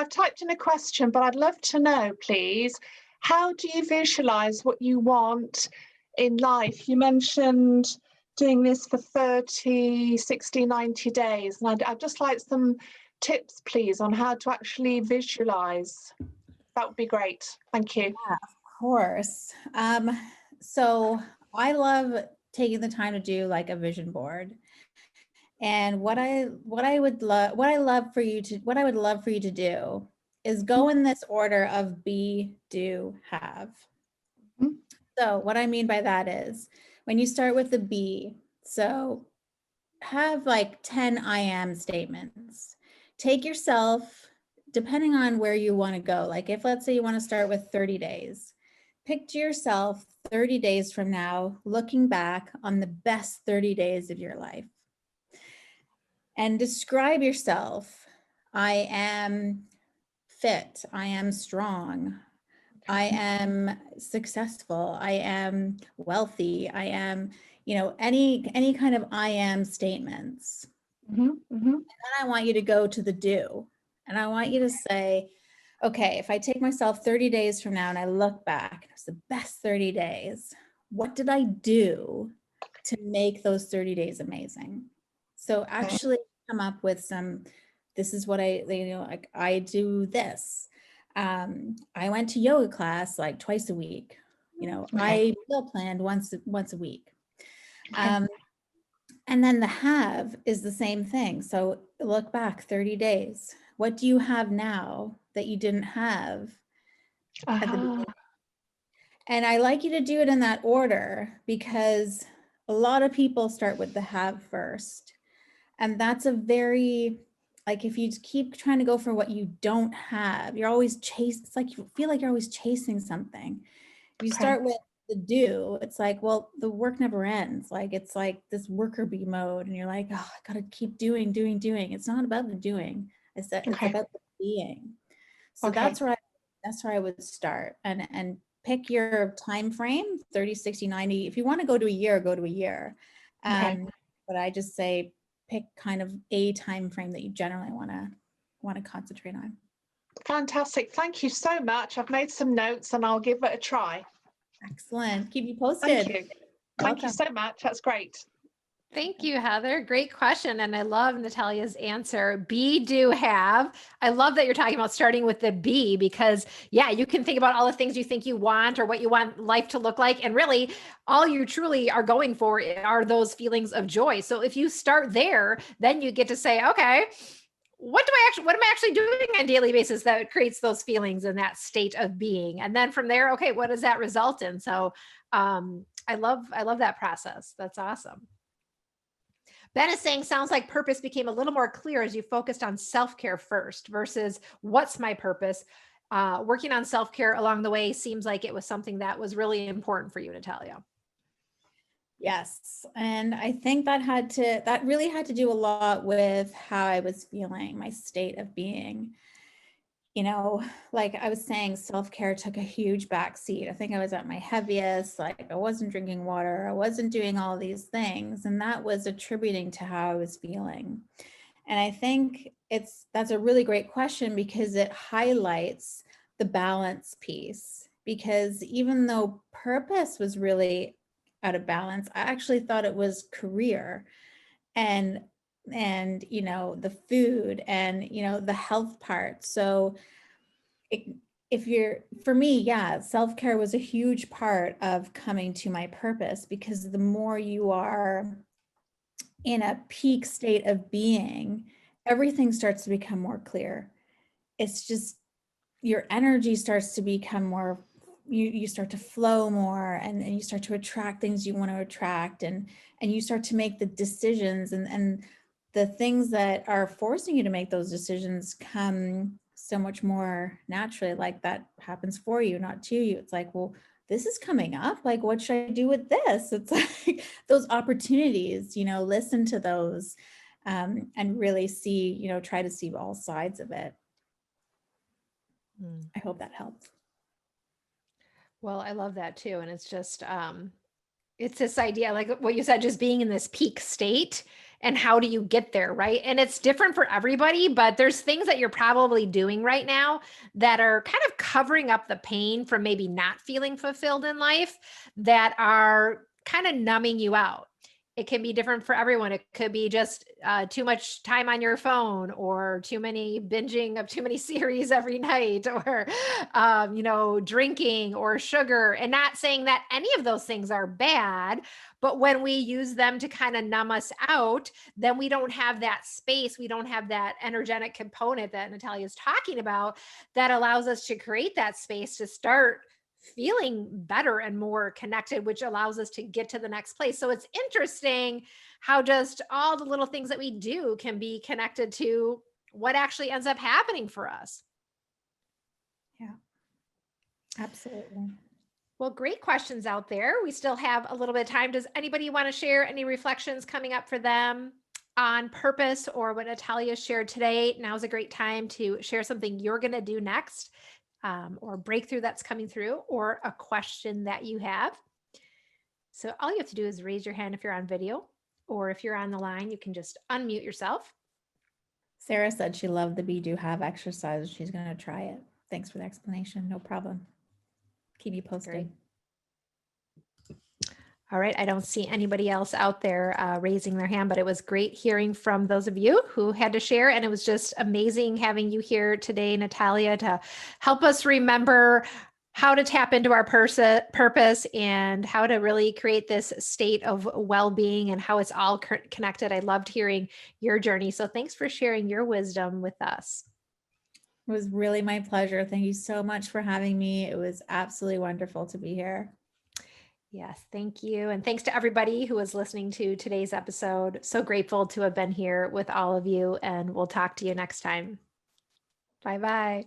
typed in a question, but I'd love to know, please, how do you visualize what you want in life? You mentioned doing this for 30, 60, 90 days. And I'd just like some tips, please, on how to actually visualize. That would be great. Thank you. Yeah, of course. So I love taking the time to do like a vision board. And what I would love what I would love for you to do is go in this order of be, do, have. Mhm. So what I mean by that is when you start with the be, so have like 10 I am statements. Take yourself, depending on where you want to go. Like if let's say you want to start with 30 days, picture yourself 30 days from now, looking back on the best 30 days of your life. And describe yourself. I am fit. I am strong. I am successful. I am wealthy. I am, any kind of I am statements. Mhm, mhm. Then I want you to go to the do. And I want you to say, okay, if I take myself 30 days from now and I look back, it was the best 30 days. What did I do to make those 30 days amazing? So actually come up with some, this is what like I do this. I went to yoga class like twice a week. Okay. I meal planned once a week. Okay. And then the have is the same thing. So look back 30 days. What do you have now that you didn't have at the Uh-huh. beginning? And I like you to do it in that order because a lot of people start with the have first. And that's a very, like if you keep trying to go for what you don't have, you're always it's like you feel like you're always chasing something. If you Okay. start with the do, it's like, well, the work never ends. Like it's like this worker bee mode, and you're like, oh, I gotta keep doing, doing, doing. It's not about the doing. It's Okay. about the being. So Okay. that's where I would start, and pick your time frame, 30, 60, 90. If you want to go to a year, go to a year. Okay. But I just say pick kind of a time frame that you generally want to concentrate on. Fantastic. Thank you so much. I've made some notes and I'll give it a try. Excellent. Keep you Thank posted. you. Thank you Welcome. so much. That's great. Thank you, Heather. Great question. And I love Natalia's answer. Be, do, have. I love that you're talking about starting with the be because, yeah, you can think about all the things you think you want or what you want life to look like. And really, all you truly are going for are those feelings of joy. So if you start there, then you get to say, okay, what am I actually doing on a daily basis that creates those feelings and that state of being? And then from there, okay, what does that result in? So I love that process. That's awesome. Ben is saying, sounds like purpose became a little more clear as you focused on self-care first versus what's my purpose. Working on self-care along the way seems like it was something that was really important for you, Natalia. Yes. And I think that really had to do a lot with how I was feeling, my state of being. Like I was saying, self-care took a huge backseat. I think I was at my heaviest, like I wasn't drinking water, I wasn't doing all these things. And that was attributing to how I was feeling. And I think that's a really great question because it highlights the balance piece. Because even though purpose was really out of balance, I actually thought it was career and the food and the health part. So if you're for me, yeah, self-care was a huge part of coming to my purpose because the more you are in a peak state of being, everything starts to become more clear. It's just your energy starts to become more, you start to flow more, and you start to attract things you want to attract, and you start to make the decisions, and the things that are forcing you to make those decisions come so much more naturally. Like that happens for you, not to you. It's like, well, this is coming up, like what should I do with this? It's like those opportunities, listen to those, and really see, try to see all sides of it. I hope that helps. Well, I love that too. And it's just, it's this idea, like what you said, just being in this peak state and how do you get there, right? And it's different for everybody, but there's things that you're probably doing right now that are kind of covering up the pain from maybe not feeling fulfilled in life that are kind of numbing you out. It can be different for everyone. It could be just too much time on your phone, or too many binging of too many series every night, or, drinking or sugar. And not saying that any of those things are bad, but when we use them to kind of numb us out, then we don't have that space. We don't have that energetic component that Natalia is talking about that allows us to create that space to start feeling better and more connected, which allows us to get to the next place. So it's interesting how just all the little things that we do can be connected to what actually ends up happening for us. Yeah, absolutely. Well, great questions out there. We still have a little bit of time. Does anybody want to share any reflections coming up for them on purpose or what Natalia shared today? Now's a great time to share something you're going to do next. Or breakthrough that's coming through, or a question that you have. So all you have to do is raise your hand if you're on video, or if you're on the line, you can just unmute yourself. Sarah said she loved the Be Do Have exercise. She's going to try it. Thanks for the explanation. No problem. Keep you posted. Great. All right. I don't see anybody else out there raising their hand, but it was great hearing from those of you who had to share. And it was just amazing having you here today, Natalia, to help us remember how to tap into our purpose and how to really create this state of well-being and how it's all connected. I loved hearing your journey. So thanks for sharing your wisdom with us. It was really my pleasure. Thank you so much for having me. It was absolutely wonderful to be here. Yes, thank you. And thanks to everybody who was listening to today's episode. So grateful to have been here with all of you, and we'll talk to you next time. Bye-bye.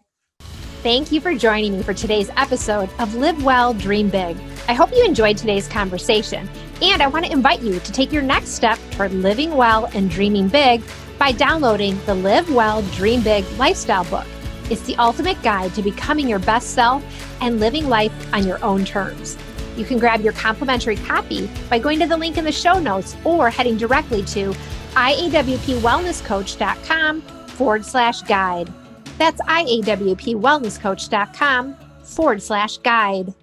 Thank you for joining me for today's episode of Live Well, Dream Big. I hope you enjoyed today's conversation, and I want to invite you to take your next step toward living well and dreaming big by downloading the Live Well, Dream Big lifestyle book. It's the ultimate guide to becoming your best self and living life on your own terms. You can grab your complimentary copy by going to the link in the show notes or heading directly to IAWPwellnesscoach.com/guide. That's IAWPwellnesscoach.com/guide.